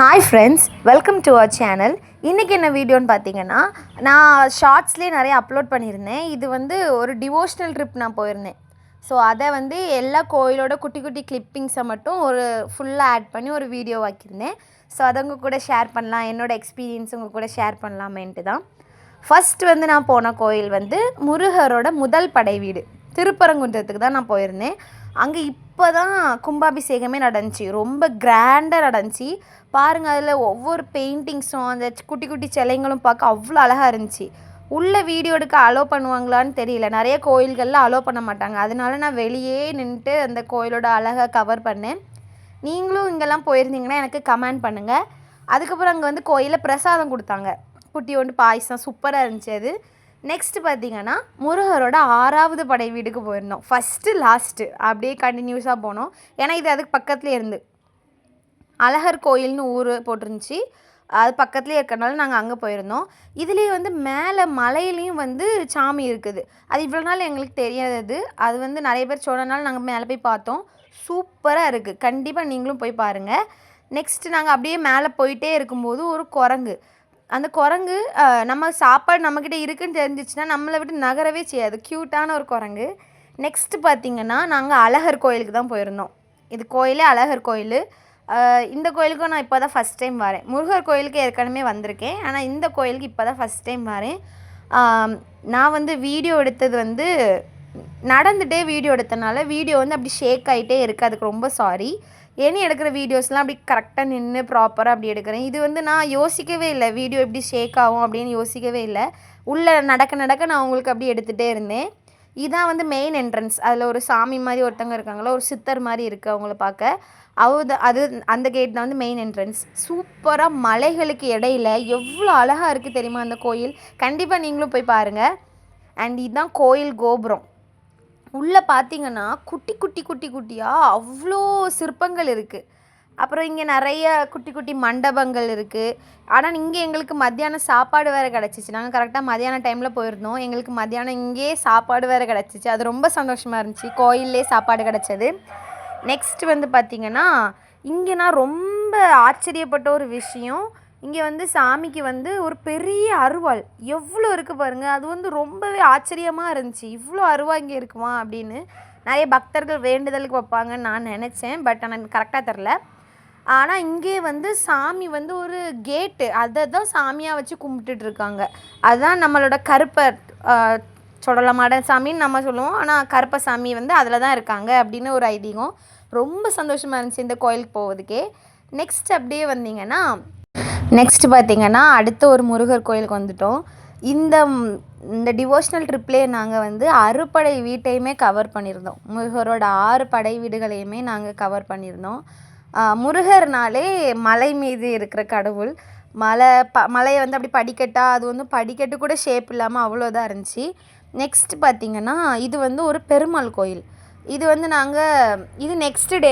Hi friends, welcome to our channel. இன்றைக்கி என்ன வீடியோன்னு பார்த்தீங்கன்னா, நான் ஷார்ட்ஸ்லேயே நிறைய அப்லோட் பண்ணியிருந்தேன். இது வந்து ஒரு டிவோஷ்னல் ட்ரிப் நான் போயிருந்தேன். ஸோ அதை வந்து எல்லா கோயிலோட குட்டி குட்டி கிளிப்பிங்ஸை மட்டும் ஒரு ஃபுல்லாக ஆட் பண்ணி ஒரு வீடியோ ஆக்கியிருந்தேன். ஸோ அதை உங்கள் கூட ஷேர் பண்ணலாம், என்னோடய எக்ஸ்பீரியன்ஸ் உங்கள் கூட ஷேர் பண்ணலாமேன்ட்டு தான். ஃபஸ்ட் வந்து நான் போன கோயில் வந்து முருகரோட முதல் படை வீடு திருப்பரங்குன்றத்துக்கு தான் நான் போயிருந்தேன். அங்கே இப்போ தான் கும்பாபிஷேகமே நடந்துச்சு, ரொம்ப கிராண்டாக நடந்துச்சு. பாருங்கள், அதில் ஒவ்வொரு பெயிண்டிங்ஸும் அந்த குட்டி குட்டி சிலைங்களும் பார்க்க அவ்வளோ அழகாக இருந்துச்சு. உள்ளே வீடியோ எடுக்க அலோவ் பண்ணுவாங்களான்னு தெரியல, நிறைய கோயில்களில் அலோவ் பண்ண மாட்டாங்க. அதனால நான் வெளியே நின்றுட்டு அந்த கோயிலோட அழகை கவர் பண்ணேன். நீங்களும் இங்கெல்லாம் போயிருந்தீங்கன்னா எனக்கு கமெண்ட் பண்ணுங்கள். அதுக்கப்புறம் அங்கே வந்து கோயிலில் பிரசாதம் கொடுத்தாங்க, குட்டியோண்டு பாயசம், சூப்பராக இருந்துச்சு அது. நெக்ஸ்ட்டு பார்த்திங்கன்னா முருகரோட 6வது படை வீடுக்கு போயிருந்தோம். ஃபஸ்ட்டு லாஸ்ட்டு அப்படியே கண்டினியூஸாக போனோம். ஏன்னா இது அதுக்கு பக்கத்துலேயே இருந்து அழகர் கோயில்னு ஊர் போட்டிருந்துச்சி, அது பக்கத்துலேயே இருக்கிறனால நாங்கள் அங்கே போயிருந்தோம். இதுலேயே வந்து மேலே மலையிலையும் வந்து சாமி இருக்குது. அது இவ்வளோ நாள் எங்களுக்கு தெரியாதது. அது வந்து நிறைய பேர் சொன்னனால நாங்கள் மேலே போய் பார்த்தோம். சூப்பராக இருக்குது, கண்டிப்பாக நீங்களும் போய் பாருங்கள். நெக்ஸ்ட்டு நாங்கள் அப்படியே மேலே போயிட்டே இருக்கும்போது ஒரு குரங்கு, அந்த குரங்கு நம்ம சாப்பாடு நம்மக்கிட்ட இருக்குதுன்னு தெரிஞ்சிச்சுன்னா நம்மளை விட்டு நகரவே செய்யாது, க்யூட்டான ஒரு குரங்கு. நெக்ஸ்ட்டு பார்த்திங்கன்னா நாங்கள் அழகர் கோயிலுக்கு தான் போயிருந்தோம். இது கோயிலே அழகர் கோயில். இந்த கோயிலுக்கும் நான் இப்போ தான் ஃபஸ்ட் டைம் வரேன். முருகர் கோயிலுக்கு ஏற்கனவே வந்திருக்கேன், ஆனால் இந்த கோயிலுக்கு இப்போ தான் ஃபஸ்ட் டைம் வரேன். நான் வந்து வீடியோ எடுத்தது வந்து நடந்துகிட்டே வீடியோ எடுத்தனால வீடியோ வந்து அப்படி ஷேக் ஆகிட்டே இருக்குது, அதுக்கு ரொம்ப சாரி. ஏன்னு எடுக்கிற வீடியோஸ்லாம் அப்படி கரெக்டாக நின்று ப்ராப்பராக அப்படி எடுக்கிறேன். இது வந்து நான் யோசிக்கவே இல்லை வீடியோ எப்படி ஷேக் ஆகும் அப்படின்னு யோசிக்கவே இல்லை. உள்ளே நடக்க நான் உங்களுக்கு அப்படி எடுத்துகிட்டே இருந்தேன். இதுதான் வந்து மெயின் என்ட்ரன்ஸ். அதில் ஒரு சாமி மாதிரி ஒருத்தவங்க இருக்காங்களோ, ஒரு சித்தர் மாதிரி இருக்குது அவங்கள பார்க்க. அது அந்த கேட் தான் வந்து மெயின் என்ட்ரன்ஸ். சூப்பராக மலைகளுக்கு இடையில எவ்வளோ அழகாக இருக்குது தெரியுமா அந்த கோயில். கண்டிப்பாக நீங்களும் போய் பாருங்கள். அண்ட் இதுதான் கோயில் கோபுரம். உள்ளே பார்த்தீங்கன்னா குட்டி குட்டி குட்டி குட்டியாக அவ்வளோ சிற்பங்கள் இருக்குது. அப்புறம் இங்கே நிறைய குட்டி குட்டி மண்டபங்கள் இருக்குது. ஆனால் இங்கே எங்களுக்கு மத்தியானம் சாப்பாடு வேறு கிடச்சிச்சு. நாங்கள் கரெக்டாக மத்தியான டைமில் போயிருந்தோம். எங்களுக்கு மத்தியானம் இங்கேயே சாப்பாடு வேறு கிடச்சிச்சு. அது ரொம்ப சந்தோஷமாக இருந்துச்சு, கோயிலே சாப்பாடு கிடச்சது. நெக்ஸ்ட் வந்து பார்த்திங்கன்னா இங்கே நான் ரொம்ப ஆச்சரியப்பட்ட ஒரு விஷயம், இங்கே வந்து சாமிக்கு வந்து ஒரு பெரிய அருவாள் எவ்வளோ இருக்குது பாருங்கள். அது வந்து ரொம்பவே ஆச்சரியமாக இருந்துச்சு, இவ்வளோ அருவா இங்கே இருக்குமா அப்படின்னு. நிறைய பக்தர்கள் வேண்டுதலுக்கு வைப்பாங்கன்னு நான் நினச்சேன், பட் ஆனால் கரெக்டாக தெரில. ஆனால் இங்கே வந்து சாமி வந்து ஒரு கேட்டு, அதை தான் சாமியாக வச்சு கும்பிட்டுட்ருக்காங்க. அதுதான் நம்மளோட கருப்பர் சொல்லமாட சாமின்னு நம்ம சொல்லுவோம், ஆனால் கருப்பசாமி வந்து அதில் தான் இருக்காங்க அப்படின்னு ஒரு ஐதீகம். ரொம்ப சந்தோஷமாக இருந்துச்சு இந்த கோயிலுக்கு போவதுக்கே. நெக்ஸ்ட் அப்படியே வந்தீங்கன்னா நெக்ஸ்ட் பார்த்திங்கன்னா அடுத்த ஒரு முருகர் கோயிலுக்கு வந்துவிட்டோம். இந்த டிவோஷ்னல் ட்ரிப்லேயே நாங்கள் வந்து அறுபடை வீட்டையுமே கவர் பண்ணியிருந்தோம். முருகரோட 6 படை வீடுகளையுமே நாங்கள் கவர் பண்ணியிருந்தோம். முருகர்னாலே மலை மீது இருக்கிற கடவுள். மலையை வந்து அப்படி படிக்கட்டாக, அது வந்து படிக்கட்டு கூட ஷேப் இல்லாமல் அவ்வளோதான் இருந்துச்சு. நெக்ஸ்ட் பார்த்திங்கன்னா இது வந்து ஒரு பெருமாள் கோயில். இது வந்து இது நெக்ஸ்ட் டே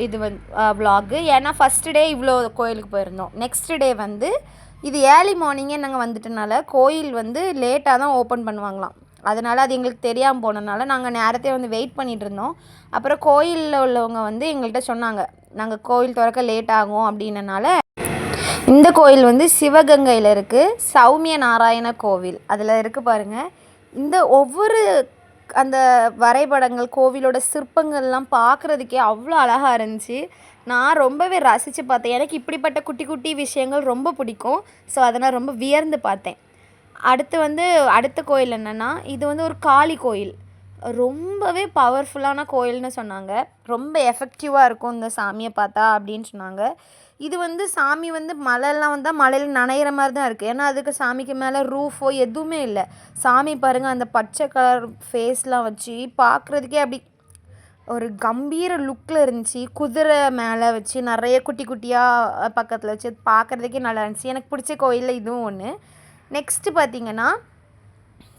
இது வந்து விலாகு. ஏன்னா ஃபஸ்ட்டு டே இவ்வளோ கோயிலுக்கு போயிருந்தோம். நெக்ஸ்ட் டே வந்து இது ஏர்லி மார்னிங்கே நாங்கள் வந்துட்டனால கோயில் வந்து லேட்டாக தான் ஓப்பன் பண்ணுவாங்களாம். அதனால் அது எங்களுக்கு தெரியாமல் போனதுனால நாங்கள் நேரத்தை வந்து வெயிட் பண்ணிகிட்டு இருந்தோம். அப்புறம் கோயிலில் உள்ளவங்க வந்து எங்கள்கிட்ட சொன்னாங்க, நாங்கள் கோயில் திறக்க லேட் ஆகும் அப்படின்னனால. இந்த கோயில் வந்து சிவகங்கையில் இருக்குது, சௌமிய நாராயண கோவில் அதில் இருக்குது பாருங்கள். இந்த ஒவ்வொரு அந்த வரைபடங்கள், கோவிலோட சிற்பங்கள்லாம் பார்க்குறதுக்கே அவ்வளோ அழகாக இருந்துச்சு. நான் ரொம்பவே ரசித்து பார்த்தேன். எனக்கு இப்படிப்பட்ட குட்டி குட்டி விஷயங்கள் ரொம்ப பிடிக்கும். ஸோ அதனால் ரொம்ப வியர்ந்து பார்த்தேன். அடுத்த கோயில் என்னென்னா இது வந்து ஒரு காளி கோயில். ரொம்பவே பவர்ஃபுல்லான கோயில்னு சொன்னாங்க. ரொம்ப எஃபெக்டிவாக இருக்கும் இந்த சாமியை பார்த்தா அப்படின்னு சொன்னாங்க. இது வந்து சாமி வந்து மழைலாம் வந்தால் மழையில் நனைகிற மாதிரி தான் இருக்குது. ஏன்னா அதுக்கு சாமிக்கு மேலே ரூஃபோ எதுவுமே இல்லை. சாமி பாருங்கள், அந்த பச்சை கலர் ஃபேஸ்லாம் வச்சு பார்க்குறதுக்கே அப்படி ஒரு கம்பீர லுக்கில் இருந்துச்சு. குதிரை மேலே வச்சு நிறைய குட்டி குட்டியாக பக்கத்தில் வச்சு பார்க்குறதுக்கே நல்லா இருந்துச்சு. எனக்கு பிடிச்ச கோயிலில் இதுவும் ஒன்று. நெக்ஸ்ட்டு பார்த்திங்கன்னா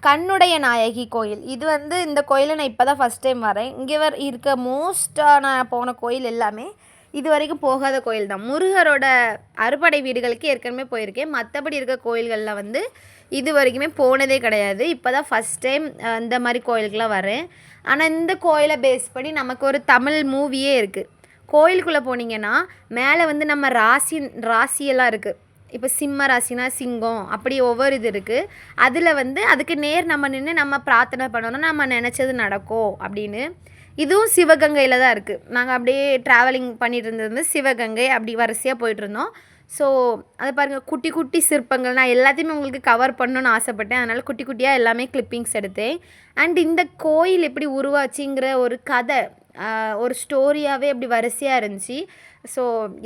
கண்ணுடைய நாயகி கோயில். இது வந்து இந்த கோயிலை நான் இப்போ தான் ஃபஸ்ட் டைம் வரேன். இங்கே இருக்க மோஸ்ட்டாக நான் போன கோயில் எல்லாமே இது வரைக்கும் போகாத கோயில் தான். முருகரோட அறுபடை வீடுகளுக்கு ஏற்கனவே போயிருக்கேன். மற்றபடி இருக்க கோயில்களில் வந்து இது வரைக்குமே போனதே கிடையாது. இப்போ தான் ஃபஸ்ட் டைம் இந்த மாதிரி கோயிலுக்கெலாம் வரேன். ஆனால் இந்த கோயிலை பேஸ் பண்ணி நமக்கு ஒரு தமிழ் மூவியே இருக்குது. கோயிலுக்குள்ளே போனீங்கன்னா மேலே வந்து நம்ம ராசியெல்லாம் இருக்குது. இப்போ சிம்ம ராசினா சிங்கம், அப்படி ஒவ்வொரு இது இருக்குது. அதில் வந்து அதுக்கு நேர் நம்ம நின்று நம்ம பிரார்த்தனை பண்ணோன்னா நம்ம நினச்சது நடக்கும் அப்படின்னு. இதுவும் சிவகங்கையில் தான் இருக்குது. நாங்கள் அப்படியே ட்ராவலிங் பண்ணிட்டு இருந்தது வந்து சிவகங்கை, அப்படி வரிசையாக போயிட்டுருந்தோம். ஸோ அதை பாருங்கள், குட்டி குட்டி சிற்பங்கள். நான் எல்லாத்தையுமே உங்களுக்கு கவர் பண்ணணுன்னு ஆசைப்பட்டேன், அதனால் குட்டி குட்டியாக எல்லாமே கிளிப்பிங்ஸ் எடுத்தேன். அண்ட் இந்த கோயில் எப்படி உருவாச்சுங்கிற ஒரு கதை, ஒரு ஸ்டோரியாகவே அப்படி வரிசையாக இருந்துச்சு. ஸோ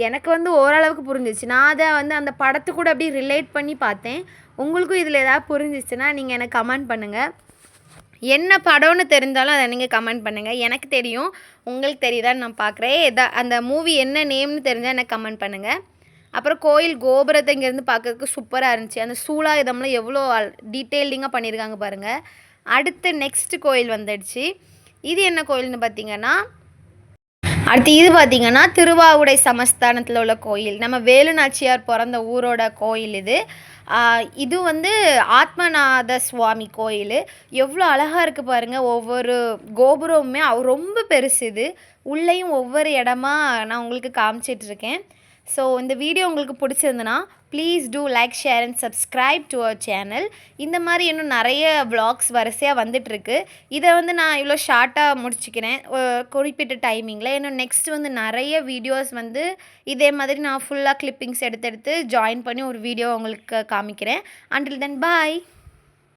எனக்கு வந்து ஓரளவுக்கு புரிஞ்சிச்சு. நான் அதை வந்து அந்த படத்து கூட அப்படி ரிலேட் பண்ணி பார்த்தேன். உங்களுக்கும் இதில் ஏதாவது புரிஞ்சிச்சுன்னா நீங்கள் எனக்கு கமெண்ட் பண்ணுங்கள். என்ன படம்னு தெரிஞ்சாலும் அதை நீங்கள் கமெண்ட் பண்ணுங்கள். எனக்கு தெரியும், உங்களுக்கு தெரியுதான்னு நான் பார்க்குறேன். அந்த மூவி என்ன நேம்னு தெரிஞ்சால் எனக்கு கமெண்ட் பண்ணுங்கள். அப்புறம் கோயில் கோபுரத்தை இங்கேருந்து பார்க்கறதுக்கு சூப்பராக இருந்துச்சு. அந்த சூலாயுதம்லாம் எவ்வளோ டீட்டெயிலிங்காக பண்ணியிருக்காங்க பாருங்கள். அடுத்து நெக்ஸ்ட் கோயில் வந்துடுச்சு. இது என்ன கோயில்னு பார்த்தீங்கன்னா, அடுத்து இது பார்த்திங்கன்னா திருவாவுடை சமஸ்தானத்தில் உள்ள கோயில். நம்ம வேலு நாச்சியார் பிறந்த ஊரோட கோயில் இது. இது வந்து ஆத்மநாத சுவாமி கோயில். எவ்வளோ அழகாக இருக்குது பாருங்கள். ஒவ்வொரு கோபுரமுமே ரொம்ப பெருசு. இது உள்ளேயும் ஒவ்வொரு இடமா நான் உங்களுக்கு காமிச்சிட்ருக்கேன். ஸோ இந்த வீடியோ உங்களுக்கு பிடிச்சிருந்துன்னா please do like, share and subscribe to our channel. இந்த மாதிரி இன்னும் நிறைய வ்ளாக்ஸ் வரிசையாக வந்துட்டுருக்கு. இதை வந்து நான் இவ்வளோ ஷார்ட்டாக முடிச்சுக்கிறேன் குறிப்பிட்ட டைமிங்கில். இன்னும் நெக்ஸ்ட் வந்து நிறைய வீடியோஸ் வந்து இதே மாதிரி நான் ஃபுல்லாக கிளிப்பிங்ஸ் எடுத்து ஜாயின் பண்ணி ஒரு வீடியோ உங்களுக்கு காமிக்கிறேன். அண்டில் தென் பாய்.